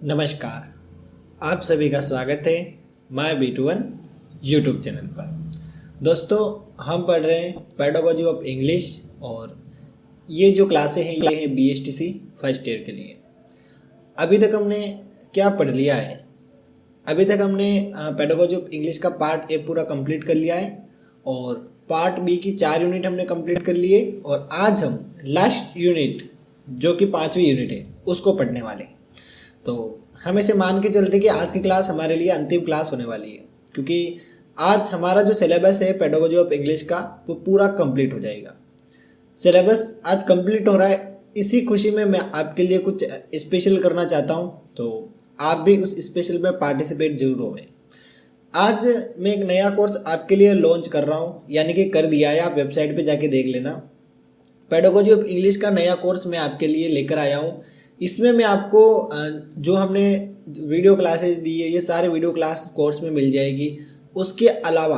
नमस्कार, आप सभी का स्वागत है माय B21 यूट्यूब चैनल पर। दोस्तों, हम पढ़ रहे हैं पेडागोजी ऑफ इंग्लिश और ये जो क्लासें हैं ये है BSTC फर्स्ट ईयर के लिए। अभी तक हमने क्या पढ़ लिया है? अभी तक हमने पेडागोजी ऑफ इंग्लिश का पार्ट ए पूरा कंप्लीट कर लिया है और पार्ट बी की 4 यूनिट हमने कंप्लीट कर लिए और आज हम लास्ट यूनिट जो कि 5वीं यूनिट है उसको पढ़ने वाले हैं। तो हम ऐसे मान के चलते कि आज की क्लास हमारे लिए अंतिम क्लास होने वाली है, क्योंकि आज हमारा जो सिलेबस है पेडागोजी ऑफ इंग्लिश का वो पूरा कंप्लीट हो जाएगा। सिलेबस आज कंप्लीट हो रहा है, इसी खुशी में मैं आपके लिए कुछ स्पेशल करना चाहता हूँ, तो आप भी उस स्पेशल में पार्टिसिपेट जरूर होवें। आज मैं एक नया कोर्स आपके लिए लॉन्च कर रहा हूँ, यानी कि कर दिया है, आप वेबसाइट पे जाके देख लेना। पेडागोजी ऑफ इंग्लिश का नया कोर्स मैं आपके लिए लेकर आया हूँ। इसमें मैं आपको जो हमने वीडियो क्लासेस दी है ये सारे वीडियो क्लास कोर्स में मिल जाएगी। उसके अलावा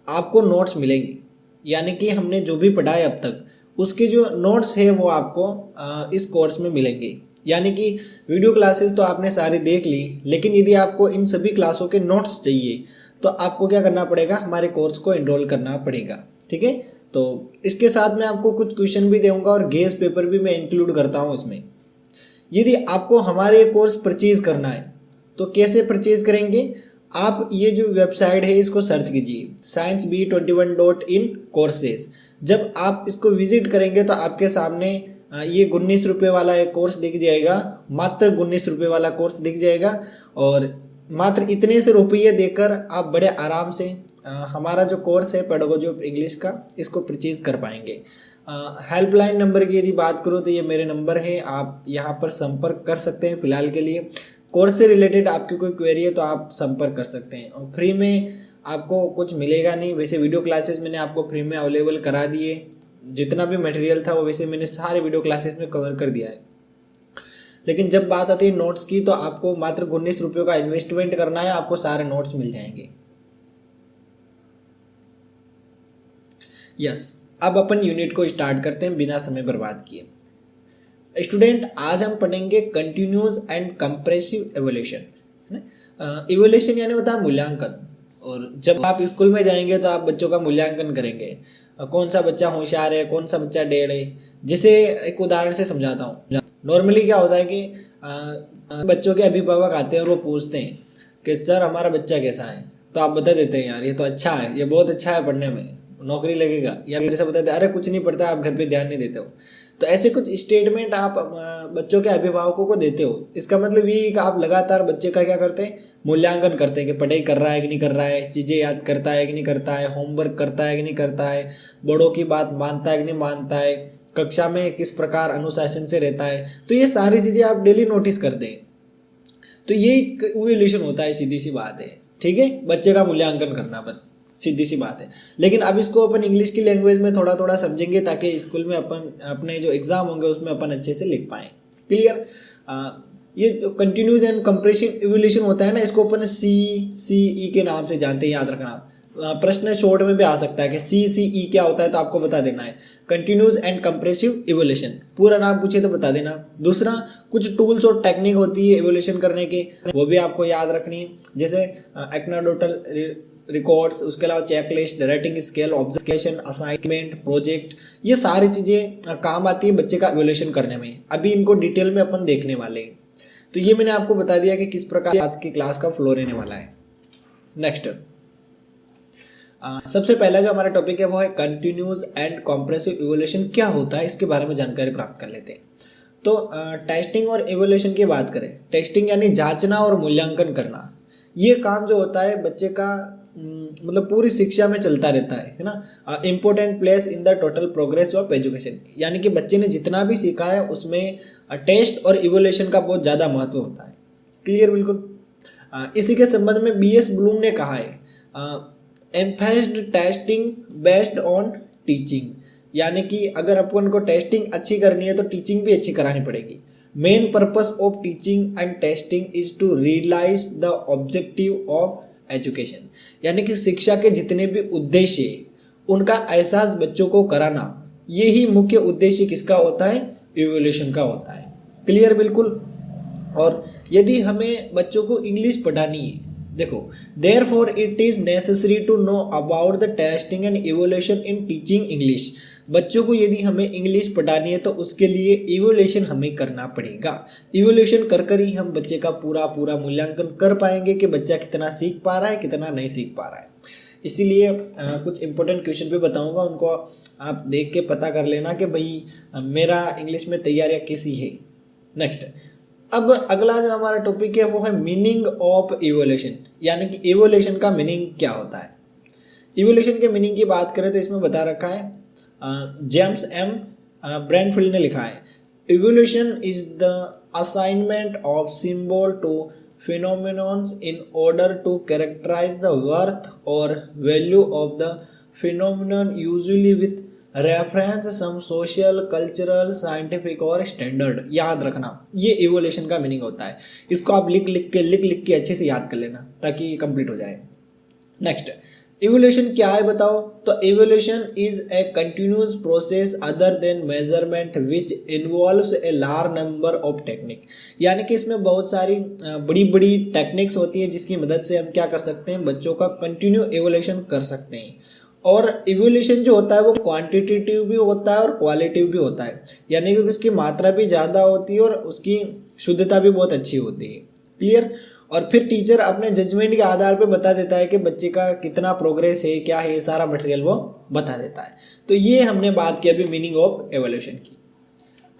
आपको नोट्स मिलेंगे, यानी कि हमने जो भी पढ़ा है अब तक उसके जो नोट्स है वो आपको इस कोर्स में मिलेंगे। यानी कि वीडियो क्लासेस तो आपने सारी देख ली, लेकिन यदि आपको इन सभी क्लासों के नोट्स चाहिए तो आपको क्या करना पड़ेगा, हमारे कोर्स को एनरोल करना पड़ेगा। ठीक है, तो इसके साथ मैं आपको कुछ क्वेश्चन भी दूंगा और गेस पेपर भी मैं इंक्लूड करता हूँ इसमें। यदि आपको हमारे कोर्स परचेज करना है तो कैसे परचेज करेंगे? आप ये जो वेबसाइट है इसको सर्च कीजिए, scienceb21.in कोर्सेज। जब आप इसको विजिट करेंगे तो आपके सामने ये 19 रुपये वाला एक कोर्स दिख जाएगा, मात्र 19 रुपये वाला कोर्स दिख जाएगा और मात्र इतने से रुपये देकर आप बड़े आराम से हमारा जो कोर्स है पेडागोजी ऑफ इंग्लिश का इसको परचेज कर पाएंगे। हेल्पलाइन नंबर की यदि बात करूँ तो ये मेरे नंबर है, आप यहाँ पर संपर्क कर सकते हैं। फिलहाल के लिए कोर्स से रिलेटेड आपकी कोई क्वेरी है तो आप संपर्क कर सकते हैं और फ्री में आपको कुछ मिलेगा नहीं। वैसे वीडियो क्लासेस मैंने आपको फ्री में अवेलेबल करा दिए, जितना भी मटेरियल था वो वैसे मैंने सारे वीडियो क्लासेस में कवर कर दिया है। लेकिन जब बात आती है नोट्स की तो आपको मात्र 19 रुपये का इन्वेस्टमेंट करना है, आपको सारे नोट्स मिल जाएंगे। यस, अब अपन यूनिट को स्टार्ट करते हैं बिना समय बर्बाद किए। स्टूडेंट, आज हम पढ़ेंगे continuous and compressive evolution. Evolution यानी होता है मूल्यांकन, और जब आप स्कूल में जाएंगे तो आप बच्चों का मूल्यांकन करेंगे, कौन सा बच्चा होशियार है, कौन सा बच्चा टेढ़ है। जैसे एक उदाहरण से समझाता हूँ। नॉर्मली क्या होता है कि बच्चों के अभिभावक आते हैं और वो पूछते हैं कि सर हमारा बच्चा कैसा है, तो आप बता देते हैं यार ये तो अच्छा है, ये बहुत अच्छा है, पढ़ने में नौकरी लगेगा, या फिर ऐसा बताते अरे कुछ नहीं पढ़ता, आप घर पे ध्यान नहीं देते हो। तो ऐसे कुछ स्टेटमेंट आप बच्चों के अभिभावकों को देते हो। इसका मतलब ये कि आप लगातार बच्चे का क्या करते हैं, मूल्यांकन करते हैं कि पढ़ाई कर रहा है कि नहीं कर रहा है, चीज़ें याद करता है कि नहीं करता है, होमवर्क करता है कि नहीं करता है, बड़ों की बात मानता है कि नहीं मानता है, कक्षा में किस प्रकार अनुशासन से रहता है। तो ये सारी चीज़ें आप डेली नोटिस करते हैं। तो ये इवोल्यूशन होता है, सीधी सी बात है। ठीक है, बच्चे का मूल्यांकन करना, बस सीधी सी बात है। लेकिन अब इसको अपन इंग्लिश की लैंग्वेज में थोड़ा थोड़ा समझेंगे ताकि स्कूल में अपन अपने जो एग्जाम होंगे उसमें अपन अच्छे से लिख पाएँ। क्लियर? ये कंटिन्यूस एंड कंप्रेसिव इवोल्यूशन होता है ना, इसको अपन CCE के नाम से जानते हैं, याद रखना। प्रश्न शॉर्ट में भी आ सकता है कि CCE क्या होता है, तो आपको बता देना है कंटिन्यूस एंड कंप्रेसिव इवोल्यूशन। पूरा नाम पूछे तो बता देना। दूसरा, कुछ टूल्स और टेक्निक होती है इवोल्यूशन करने के, वो भी आपको याद रखनी है, जैसे एनाक्डोटल रिकॉर्ड्स, उसके अलावा checklist, rating scale, observation, assignment, project. ये सारी चीज़ें काम आती है बच्चे का इवोल्यूशन करने में। अभी इनको डिटेल में अपन देखने वाले हैं। तो ये मैंने आपको बता दिया कि किस प्रकार आज की क्लास का फ्लो रहने वाला है। नेक्स्ट, सबसे पहला जो हमारा टॉपिक है वो है कंटिन्यूस एंड कॉम्प्रेसिव इवोल्यूशन। क्या होता है इसके बारे में जानकारी प्राप्त कर लेते हैं। तो टेस्टिंग और इवोल्यूशन की बात करें, टेस्टिंग यानी जांचना और मूल्यांकन करना। ये काम जो होता है बच्चे का मतलब पूरी शिक्षा में चलता रहता है ना। Important place in the total progress of education, यानी कि बच्चे ने जितना भी सीखा है उसमें टेस्ट और इवोल्यूशन का बहुत ज़्यादा महत्व होता है। क्लियर? बिल्कुल। इसी के संबंध में BS ब्लूम ने कहा है एम्फेस्ड टेस्टिंग बेस्ड ऑन टीचिंग, यानी कि अगर अपन को टेस्टिंग अच्छी करनी है तो टीचिंग भी अच्छी करानी पड़ेगी। Main purpose of teaching and testing is to realise the objective of education, यानी कि शिक्षा के जितने भी उद्देश्य उनका एहसास बच्चों को कराना, यही मुख्य उद्देश्य किसका होता है, इवोल्यूशन का होता है। क्लियर? बिल्कुल। और यदि हमें बच्चों को इंग्लिश पढ़ानी है, देखो, therefore it is necessary to know about the testing and evolution in teaching English. बच्चों को यदि हमें इंग्लिश पढ़ानी है तो उसके लिए इवोल्यूशन हमें करना पड़ेगा। इवोल्यूशन कर कर ही हम बच्चे का पूरा पूरा मूल्यांकन कर पाएंगे कि बच्चा कितना सीख पा रहा है, कितना नहीं सीख पा रहा है। इसीलिए कुछ इंपॉर्टेंट क्वेश्चन भी बताऊंगा, उनको आप देख के पता कर लेना कि भाई मेरा इंग्लिश में तैयारियाँ कैसी है। नेक्स्ट, अब अगला जो हमारा टॉपिक है वो है मीनिंग ऑफ इवोल्यूशन, यानी कि इवोल्यूशन का मीनिंग क्या होता है। इवोल्यूशन के मीनिंग की बात करें तो इसमें बता रखा है, जेम्स एम ब्रैनफील्ड ने लिखा है, evolution is the assignment of symbol to phenomenons in order to characterize the worth or value of the phenomenon, usually with reference some social, cultural, scientific और standard। याद रखना, ये इवोल्यूशन का मीनिंग होता है। इसको आप लिख लिख के अच्छे से याद कर लेना ताकि ये कंप्लीट हो जाए। नेक्स्ट, इवोल्यूशन क्या है बताओ, तो evolution is a continuous process other than measurement which involves a large number of technique. यानी कि इसमें बहुत सारी बड़ी बड़ी टेक्निक्स होती है जिसकी मदद से हम क्या कर सकते हैं, बच्चों का कंटिन्यू इवोल्यूशन कर सकते हैं। और इवोल्यूशन जो होता है वो क्वांटिटेटिव भी होता है और क्वालिटिव भी होता है, यानी कि उसकी मात्रा भी ज़्यादा होती है और उसकी शुद्धता भी बहुत अच्छी होती है। क्लियर। और फिर टीचर अपने जजमेंट के आधार पर बता देता है कि बच्चे का कितना प्रोग्रेस है, क्या है, सारा मटेरियल वो बता देता है। तो ये हमने बात की अभी मीनिंग ऑफ इवोल्यूशन की।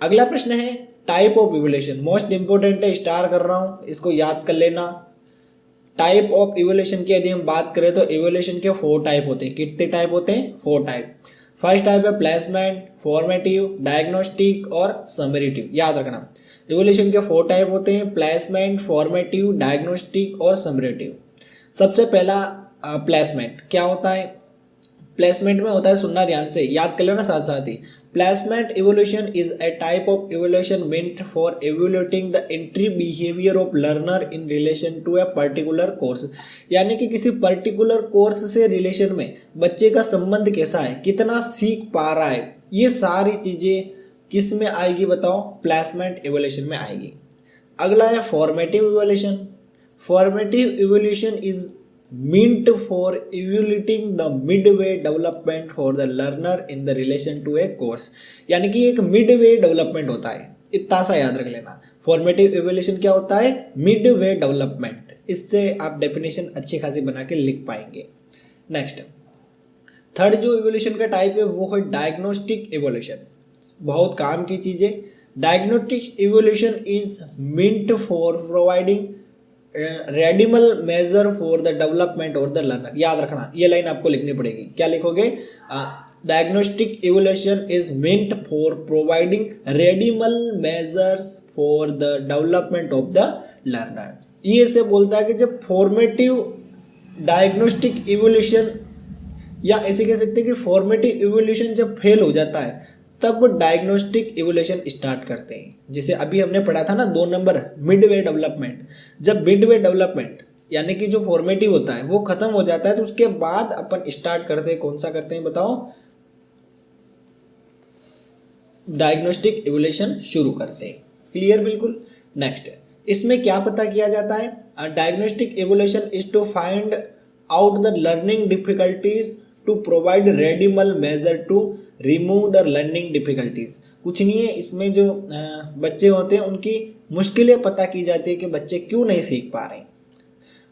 अगला प्रश्न है type of evolution, most important है, स्टार कर रहा हूँ, इसको याद कर लेना। टाइप ऑफ इवोल्यूशन की यदि हम बात करें तो इवोल्यूशन के 4 टाइप होते हैं। कितने टाइप होते हैं? 4 टाइप। फर्स्ट टाइप है प्लेसमेंट, फॉर्मेटिव, डायग्नोस्टिक और समरेटिव। याद रखना, इवोल्यूशन के 4 टाइप होते हैं, प्लेसमेंट, फॉर्मेटिव, डायग्नोस्टिक और समरेटिव। सबसे पहला प्लेसमेंट क्या होता है? प्लेसमेंट में होता है, सुनना ध्यान से, याद कर लेना साथ साथ ही। Placement evaluation is a type of evaluation meant for evaluating the entry behaviour of learner in relation to a particular course. यानी कि किसी पर्टिकुलर कोर्स से रिलेशन में बच्चे का संबंध कैसा है, कितना सीख पा रहा है, ये सारी चीज़ें किस में आएगी बताओ? प्लेसमेंट इवोल्यूशन में आएगी। अगला है formative evolution. Formative evolution is meant for evaluating the midway development for the learner in the relation to a course। यानी कि एक midway development होता है, इतना सा याद रख लेना। फॉर्मेटिव इवोल्यूशन क्या होता है? midway development। इससे आप डेफिनेशन अच्छी खासी बना के लिख पाएंगे। नेक्स्ट, थर्ड जो इवोल्यूशन का टाइप है वो है डायग्नोस्टिक इवोल्यूशन। बहुत काम की चीज़ है। Diagnostic evaluation is meant for providing remedial measure for the development और द लर्नर। याद रखना, ये लाइन आपको लिखनी पड़ेगी। क्या लिखोगे? Diagnostic evaluation is meant for providing remedial measures for the development of the learner. ये से बोलता है कि जब फॉर्मेटिव डायग्नोस्टिक इवोल्यूशन, या ऐसे कह सकते हैं कि फॉर्मेटिव इवोल्यूशन जब फेल हो जाता है तब डायग्नोस्टिक इवोल्यूशन स्टार्ट करते हैं। जैसे अभी हमने पढ़ा था ना 2 नंबर, मिडवे डेवलपमेंट। जब मिडवे डेवलपमेंट यानी कि जो फॉर्मेटिव होता है वो खत्म हो जाता है तो उसके बाद अपन स्टार्ट करते हैं, कौन सा करते हैं बताओ? डायग्नोस्टिक इवोल्यूशन शुरू करते हैं। क्लियर? बिल्कुल। नेक्स्ट, इसमें क्या पता किया जाता है? Diagnostic evaluation is to find out the learning difficulties to provide remedial measure to remove the learning difficulties. कुछ नहीं है, इसमें जो बच्चे होते हैं उनकी मुश्किलें पता की जाती है कि बच्चे क्यों नहीं सीख पा रहे हैं।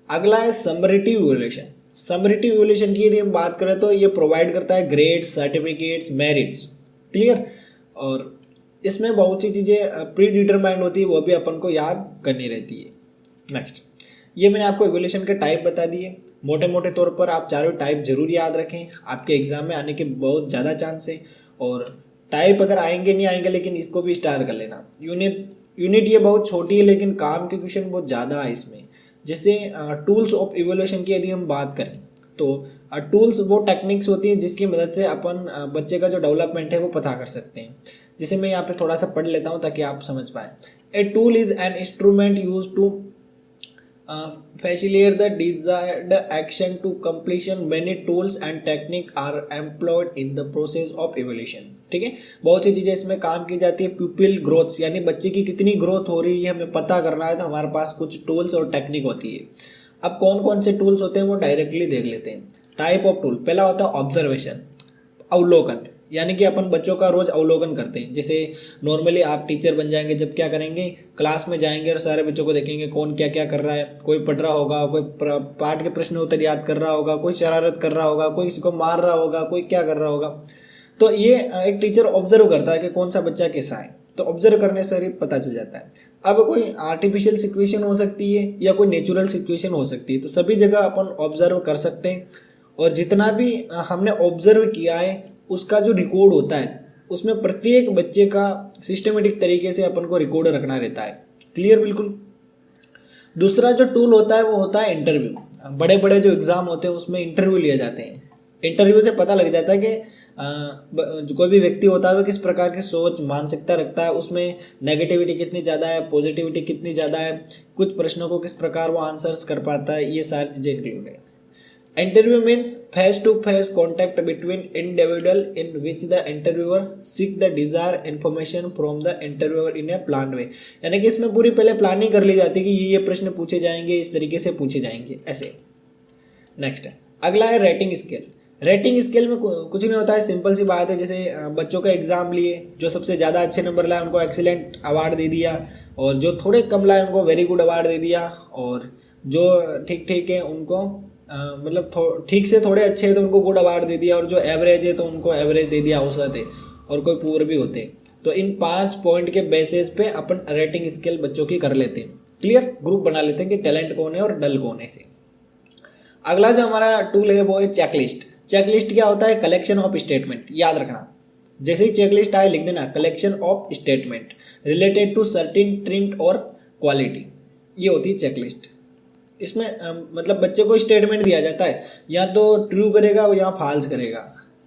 अगला है समरेटिव इवोल्यूशन। समरेटिव इवोल्यूशन की यदि हम बात करें तो ये प्रोवाइड करता है ग्रेड्स, सर्टिफिकेट्स, मेरिट्स। क्लियर? और इसमें बहुत सी चीज़ें प्री डिटरमाइंड होती है, वो भी अपन को याद करनी रहती है। नेक्स्ट, ये मैंने आपको इवोल्यूशन के टाइप बता दिए। मोटे मोटे तौर पर आप चारों टाइप जरूर याद रखें, आपके एग्जाम में आने के बहुत ज़्यादा चांस है। और टाइप अगर आएंगे नहीं आएंगे, लेकिन इसको भी स्टार कर लेना। यूनिट ये बहुत छोटी है लेकिन काम के क्वेश्चन बहुत ज़्यादा है इसमें। जैसे टूल्स ऑफ इवोल्यूशन की यदि हम बात करें तो टूल्स वो टेक्निक्स होती हैं जिसकी मदद से अपन बच्चे का जो डेवलपमेंट है वो पता कर सकते हैं। जैसे मैं यहाँ पे थोड़ा सा पढ़ लेता हूँ ताकि आप समझ पाए। A tool is an instrument use to facilitate the desired action to completion. Many tools and technique are employed in the process of evaluation. ठीक है, बहुत सी चीज़ें इसमें काम की जाती है. प्यूपिल ग्रोथ यानी बच्चे की कितनी ग्रोथ हो रही है हमें पता करना है, तो हमारे पास कुछ टूल्स और टेक्निक होती है. अब कौन कौन से टूल्स होते हैं वो डायरेक्टली देख लेते हैं. टाइप ऑफ टूल, पहला होता है ऑब्जर्वेशन, अवलोकन, यानी कि अपन बच्चों का रोज अवलोकन करते हैं. जैसे नॉर्मली आप टीचर बन जाएंगे जब क्या करेंगे, क्लास में जाएंगे और सारे बच्चों को देखेंगे कौन क्या क्या कर रहा है. कोई पढ़ रहा होगा, कोई पाठ के प्रश्न उत्तर याद कर रहा होगा, कोई शरारत कर रहा होगा, कोई किसी को मार रहा होगा, कोई क्या कर रहा होगा. तो ये एक टीचर ऑब्जर्व करता है कि कौन सा बच्चा कैसा है. तो ऑब्जर्व करने से ही पता चल जाता है. अब कोई आर्टिफिशियल सिचुएशन हो सकती है या कोई नेचुरल सिचुएशन हो सकती है, तो सभी जगह अपन ऑब्जर्व कर सकते हैं. और जितना भी हमने ऑब्जर्व किया है उसका जो रिकॉर्ड होता है उसमें प्रत्येक बच्चे का सिस्टमेटिक तरीके से अपन को रिकॉर्ड रखना रहता है. क्लियर, बिल्कुल. दूसरा जो टूल होता है वो होता है इंटरव्यू. बड़े बड़े जो एग्ज़ाम होते हैं उसमें इंटरव्यू लिए जाते हैं. इंटरव्यू से पता लग जाता है कि जो कोई भी व्यक्ति होता है वो किस प्रकार की सोच मानसिकता रखता है, उसमें नेगेटिविटी कितनी ज़्यादा है, पॉजिटिविटी कितनी ज़्यादा है, कुछ प्रश्नों को किस प्रकार वो आंसर्स कर पाता है, ये सारी चीज़ें इंक्लूड है. Interview means face to face contact between individual in which the interviewer seek the desire information from the interviewer in a plan way. यानी कि इसमें पूरी पहले प्लानिंग कर ली जाती है कि ये प्रश्न पूछे जाएंगे, इस तरीके से पूछे जाएंगे, ऐसे. नेक्स्ट है, अगला है रेटिंग स्केल. रेटिंग स्केल में कुछ नहीं होता है, सिंपल सी बात है. जैसे बच्चों का एग्जाम लिए, जो सबसे ज़्यादा अच्छे नंबर लाए उनको एक्सीलेंट अवार्ड दे दिया, और जो थोड़े कम लाए उनको वेरी गुड अवार्ड दे दिया, और जो ठीक ठीक है उनको मतलब ठीक से थोड़े अच्छे हैं तो उनको गुड अवार्ड दे दिया, और जो एवरेज है तो उनको एवरेज दे दिया, औसत है, और कोई पुअर भी होते हैं. तो इन 5 पॉइंट के बेसिस पे अपन रेटिंग स्केल बच्चों की कर लेते हैं. क्लियर, ग्रुप बना लेते हैं कि टैलेंट कौन है और डल कौन है से. अगला जो हमारा टूल है वो है चेकलिस्ट. चेकलिस्ट क्या होता है, कलेक्शन ऑफ स्टेटमेंट. याद रखना, जैसे ही चेकलिस्ट आए लिख देना collection of statement related to certain trend और क्वालिटी. ये होती है चेकलिस्ट. इसमें मतलब बच्चे को स्टेटमेंट दिया जाता है, या तो ट्रू करेगा या फॉल्स करेगा.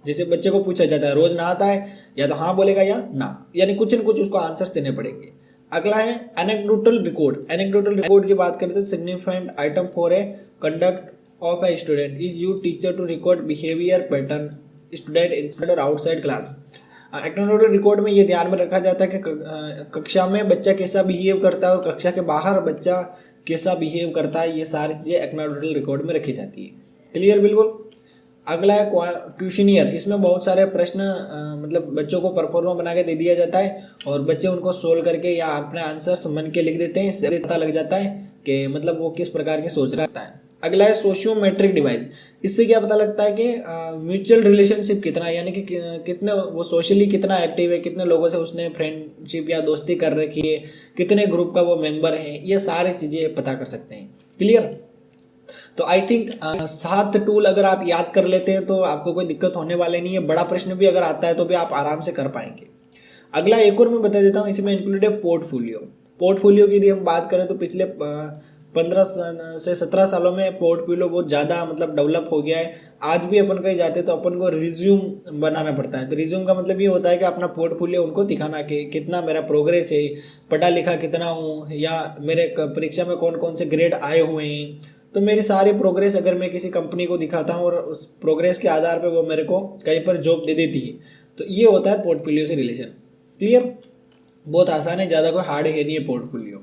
जैसे बच्चे को पूछा जाता है रोज नहाता है, या तो हाँ बोलेगा या ना, यानी कुछ न कुछ उसको आंसर्स देने पड़ेंगे. अगला है एनेक्डोटल रिकॉर्ड. एनेक्डोटल रिकॉर्ड की बात करते हैं, significant item for a conduct of a student is you teacher to record behavior pattern student inside or outside class. Anecdotal record में ये ध्यान में रखा जाता है कि कक्षा में बच्चा कैसा बिहेव करता है और कक्षा के बाहर बच्चा कैसा बिहेव करता है, ये सारी चीज़ें एनेक्डोटल रिकॉर्ड में रखी जाती है. क्लियर, बिल्कुल. अगला है क्वेश्चनियर. इसमें बहुत सारे प्रश्न मतलब बच्चों को परफॉर्मा बना के दे दिया जाता है, और बच्चे उनको सोल्व करके या अपने आंसर मन के लिख देते हैं. इससे पता लग जाता है कि मतलब वो किस प्रकार की सोच रहा है. अगला है सोशियोमेट्रिक डिवाइस. इससे क्या पता लगता है कि म्यूचुअल रिलेशनशिप कितना है, यानी कि कितने वो सोशली कितना एक्टिव है, कितने लोगों से उसने फ्रेंडशिप या दोस्ती कर रखी है, कितने ग्रुप का वो मेंबर है, ये सारी चीज़ें पता कर सकते हैं. क्लियर. तो आई थिंक 7 टूल अगर आप याद कर लेते हैं तो आपको कोई दिक्कत होने वाले नहीं है. बड़ा प्रश्न भी अगर आता है तो भी आप आराम से कर पाएंगे. अगला एक और मैं बता देता हूँ, इसमें इंक्लूड है पोर्टफोलियो. पोर्टफोलियो की यदि हम बात करें तो पिछले 15 से 17 सालों में पोर्टफोलियो बहुत ज़्यादा मतलब डेवलप हो गया है. आज भी अपन कहीं जाते हैं तो अपन को रिज्यूम बनाना पड़ता है. तो रिज्यूम का मतलब ये होता है कि अपना पोर्टफोलियो उनको दिखाना कि कितना मेरा प्रोग्रेस है, पढ़ा लिखा कितना हूँ, या मेरे परीक्षा में कौन कौन से ग्रेड आए हुए हैं. तो मेरी सारी प्रोग्रेस अगर मैं किसी कंपनी को दिखाता हूँ और उस प्रोग्रेस के आधार पर वो मेरे को कहीं पर जॉब दे देती है, तो ये होता है पोर्टफोलियो से रिलेशन. क्लियर, बहुत आसान है, ज़्यादा कोई हार्ड है नहीं है पोर्टफोलियो.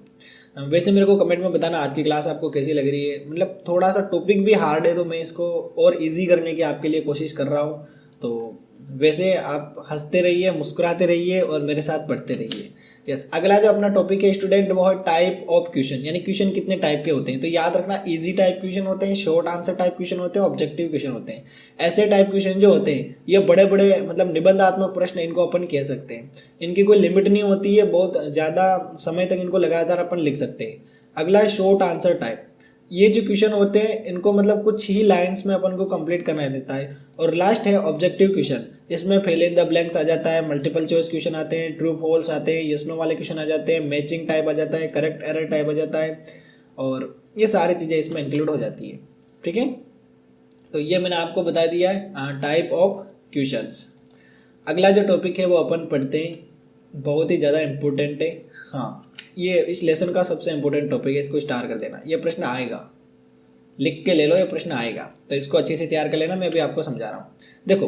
वैसे मेरे को कमेंट में बताना आज की क्लास आपको कैसी लग रही है. मतलब थोड़ा सा टॉपिक भी हार्ड है तो मैं इसको और इजी करने की आपके लिए कोशिश कर रहा हूँ. तो वैसे आप हंसते रहिए, मुस्कुराते रहिए और मेरे साथ पढ़ते रहिए. यस, अगला जो अपना टॉपिक है स्टूडेंट वो है टाइप ऑफ क्वेश्चन. यानी क्वेश्चन कितने टाइप के होते हैं. तो याद रखना, इजी टाइप क्वेश्चन होते हैं, शॉर्ट आंसर टाइप क्वेश्चन होते हैं, ऑब्जेक्टिव क्वेश्चन होते हैं. ऐसे टाइप क्वेश्चन जो होते हैं ये बड़े बड़े मतलब निबंधात्मक प्रश्न इनको अपन कह सकते हैं. इनकी कोई लिमिट नहीं होती है, बहुत ज़्यादा समय तक इनको लगातार अपन लिख सकते हैं. अगला है शॉर्ट आंसर टाइप. ये जो क्वेश्चन होते हैं इनको मतलब कुछ ही लाइंस में अपन को कंप्लीट करना देता है. और लास्ट है ऑब्जेक्टिव क्वेश्चन. इसमें फिल इन द ब्लैंक्स आ जाता है, मल्टीपल चॉइस क्वेश्चन आते हैं, ट्रू फॉल्स आते हैं, यस नो वाले क्वेश्चन आ जाते हैं, मैचिंग टाइप आ जाता है, करेक्ट एरर टाइप आ जाता है, और ये सारी चीज़ें इसमें इंक्लूड हो जाती है. ठीक है, तो ये मैंने आपको बता दिया है टाइप ऑफ क्वेश्चंस. अगला जो टॉपिक है वो अपन पढ़ते हैं, बहुत ही ज़्यादा इम्पोर्टेंट है. हाँ, ये इस लेसन का सबसे इंपॉर्टेंट टॉपिक है, इसको स्टार कर देना। ये प्रश्न आएगा, लिख के ले लो, ये प्रश्न आएगा, तो इसको अच्छे से तैयार कर लेना। मैं अभी आपको समझा रहा हूँ। देखो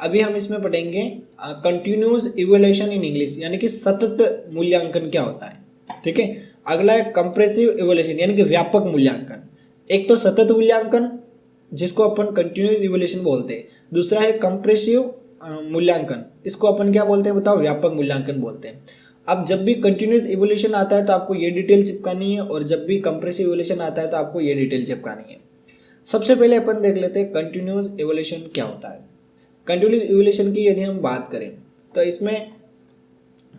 अभी हम इसमें पढ़ेंगे कंटिन्यूस इवैल्यूएशन इन इंग्लिश, यानी कि सतत मूल्यांकन क्या होता है। ठीक है, अगला है कंप्रेसिव इवैल्यूएशन, यानी कि व्यापक मूल्यांकन। एक तो सतत मूल्यांकन जिसको अपन कंटिन्यूस इवैल्यूएशन बोलते हैं, दूसरा है कंप्रेसिव मूल्यांकन, इसको अपन क्या बोलते हैं बताओ, व्यापक मूल्यांकन बोलते हैं। अब जब भी कंटिन्यूस इवोल्यूशन आता है तो आपको ये डिटेल चिपकानी है, और जब भी कंप्रेसिव इवोल्यूशन आता है तो आपको ये डिटेल चिपकानी है। सबसे पहले अपन देख लेते हैं कंटिन्यूस इवोल्यूशन क्या होता है। कंटिन्यूस इवोल्यूशन की यदि हम बात करें तो इसमें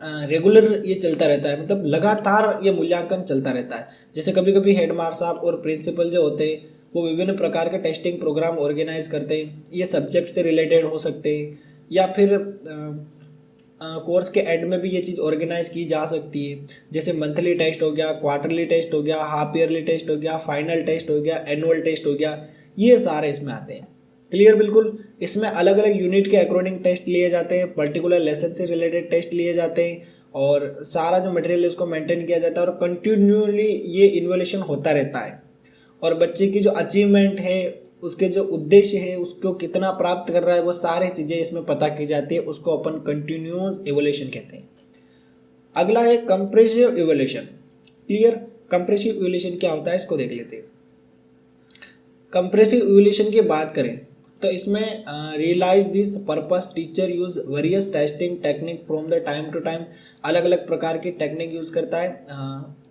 रेगुलर ये चलता रहता है, मतलब लगातार ये मूल्यांकन चलता रहता है। जैसे कभी कभी हेड मास्टर साहब और प्रिंसिपल जो होते हैं वो विभिन्न प्रकार के टेस्टिंग प्रोग्राम ऑर्गेनाइज करते हैं। ये सब्जेक्ट से रिलेटेड हो सकते हैं, या फिर कोर्स के एंड में भी ये चीज़ ऑर्गेनाइज की जा सकती है। जैसे मंथली टेस्ट हो गया, क्वार्टरली टेस्ट हो गया, हाफ ईयरली टेस्ट हो गया, फाइनल टेस्ट हो गया, एनुअल टेस्ट हो गया, ये सारे इसमें आते हैं। क्लियर बिल्कुल। इसमें अलग अलग यूनिट के अकॉर्डिंग टेस्ट लिए जाते हैं, पर्टिकुलर लेसन से रिलेटेड टेस्ट लिए जाते हैं, और सारा जो मटेरियल है उसको मेंटेन किया जाता है, और कंटिन्यूअली ये इवोल्यूशन होता रहता है। और बच्चे की जो अचीवमेंट है, उसके जो उद्देश्य है, उसको कितना प्राप्त कर रहा है, वो सारी चीज़ें इसमें पता की जाती है। उसको अपन कंटिन्यूअस इवोल्यूशन कहते हैं। अगला है compressive evolution. Clear, compressive evolution क्या होता है इसको देख लेते हैं। कंप्रेसिव इवोल्यूशन की बात करें तो इसमें realise this purpose teacher use various testing technique from the time to time. अलग अलग प्रकार की टेक्निक यूज़ करता है।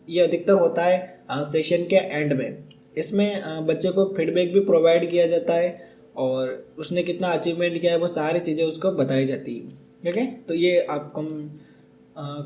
ये अधिकतर होता है सेशन के एंड में। इसमें बच्चे को फीडबैक भी प्रोवाइड किया जाता है, और उसने कितना अचीवमेंट किया है वो सारी चीज़ें उसको बताई जाती है। ठीक है, तो ये आप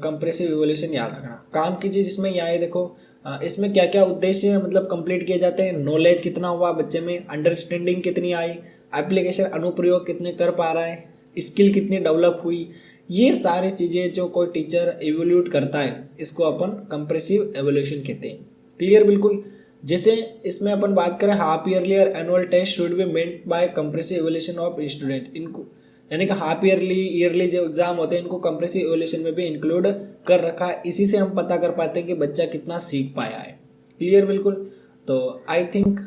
कंप्रेसिव इवोल्यूशन याद रखना। काम की चीज़ इसमें यहाँ है, देखो इसमें क्या क्या उद्देश्य मतलब कंप्लीट किए जाते हैं। नॉलेज कितना हुआ बच्चे में, अंडरस्टैंडिंग कितनी आई, एप्लीकेशन अनुप्रयोग कितने कर पा रहा है, स्किल कितनी डेवलप हुई, ये सारी चीज़ें जो कोई टीचर इवोल्यूट करता है इसको अपन कंप्रेसिव इवोल्यूशन कहते हैं। क्लियर बिल्कुल। जैसे इसमें अपन बात करें हाफ ईयरली और annual test should be meant by comprehensive evolution of student. इनको यानी कि हाफ ईयरली ईयरली जो एग्जाम होते हैं इनको कंप्रेसिव इवोल्यूशन में भी इंक्लूड कर रखा है। इसी से हम पता कर पाते हैं कि बच्चा कितना सीख पाया है। क्लियर बिल्कुल। तो आई थिंक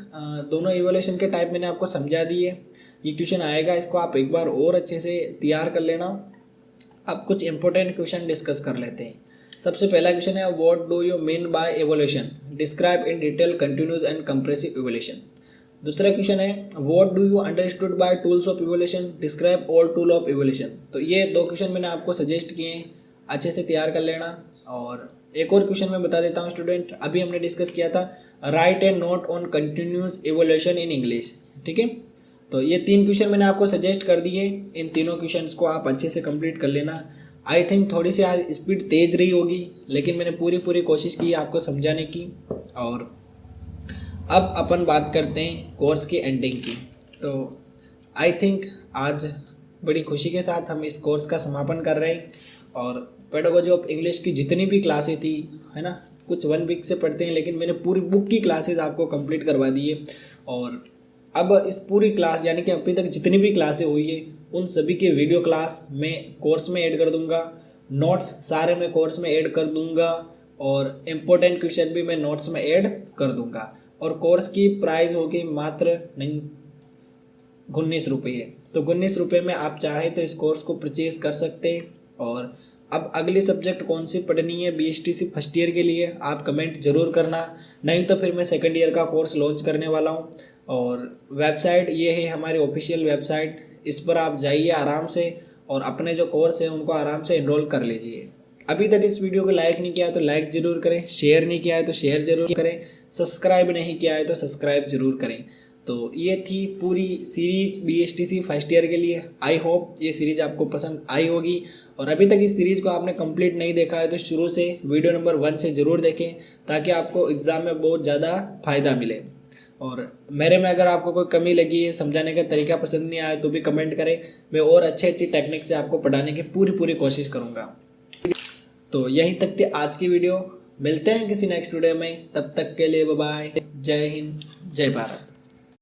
दोनों इवोल्यूशन के टाइप मैंने आपको समझा दिए। ये क्वेश्चन आएगा, इसको आप एक बार और अच्छे से तैयार कर लेना। अब कुछ इंपॉर्टेंट क्वेश्चन डिस्कस कर लेते हैं। सबसे पहला क्वेश्चन है what do you mean by evolution, describe in detail continuous and compressive evolution. दूसरा क्वेश्चन है what do you understood by tools of evolution, describe all tool of evolution. तो ये दो क्वेश्चन मैंने आपको सजेस्ट किए हैं, अच्छे से तैयार कर लेना। और एक और क्वेश्चन मैं बता देता हूँ स्टूडेंट, अभी हमने डिस्कस किया था right and note on continuous evolution in English. ठीक है, तो ये 3 क्वेश्चन मैंने आपको सजेस्ट कर दिए। इन तीनों क्वेश्चंस को आप अच्छे से कंप्लीट कर लेना। आई थिंक थोड़ी सी आज स्पीड तेज़ रही होगी, लेकिन मैंने पूरी कोशिश की आपको समझाने की। और अब अपन बात करते हैं कोर्स की एंडिंग की। तो आई थिंक आज बड़ी खुशी के साथ हम इस कोर्स का समापन कर रहे हैं। और पेडागोजी ऑफ इंग्लिश की जितनी भी क्लासें थी, है ना, कुछ 1 वीक से पढ़ते हैं, लेकिन मैंने पूरी बुक की क्लासेज आपको कंप्लीट करवा दी है। और अब इस पूरी क्लास यानी कि अभी तक जितनी भी क्लासें हुई है उन सभी के वीडियो क्लास मैं कोर्स में ऐड कर दूंगा, नोट्स सारे मैं कोर्स में ऐड कर दूंगा, और इम्पोर्टेंट क्वेश्चन भी मैं नोट्स में ऐड कर दूंगा। और कोर्स की प्राइस होगी मात्र 19 रुपये। तो 19 रुपये में आप चाहें तो इस कोर्स को परचेज कर सकते हैं। और अब अगली सब्जेक्ट कौन सी पढ़नी है BSTC फर्स्ट ईयर के लिए आप कमेंट जरूर करना, नहीं तो फिर मैं सेकंड ईयर का कोर्स लॉन्च करने वाला हूँ। और वेबसाइट ये है हमारी ऑफिशियल वेबसाइट, इस पर आप जाइए आराम से और अपने जो कोर्स है उनको आराम से एनरोल कर लीजिए। अभी तक इस वीडियो को लाइक नहीं किया है तो लाइक ज़रूर करें, शेयर नहीं किया है तो शेयर ज़रूर करें, सब्सक्राइब नहीं किया है तो सब्सक्राइब ज़रूर करें। तो ये थी पूरी सीरीज BSTC फर्स्ट ईयर के लिए। आई होप ये सीरीज़ आपको पसंद आई होगी। और अभी तक इस सीरीज़ को आपने कंप्लीट नहीं देखा है तो शुरू से वीडियो नंबर 1 से ज़रूर देखें, ताकि आपको एग्ज़ाम में बहुत ज़्यादा फ़ायदा मिले। और मेरे में अगर आपको कोई कमी लगी है, समझाने का तरीका पसंद नहीं आया, तो भी कमेंट करें, मैं और अच्छी टेक्निक से आपको पढ़ाने की पूरी कोशिश करूँगा। तो यहीं तक थी आज की वीडियो, मिलते हैं किसी नेक्स्ट वीडियो में, तब तक के लिए बाय बाय, जय हिंद, जय भारत।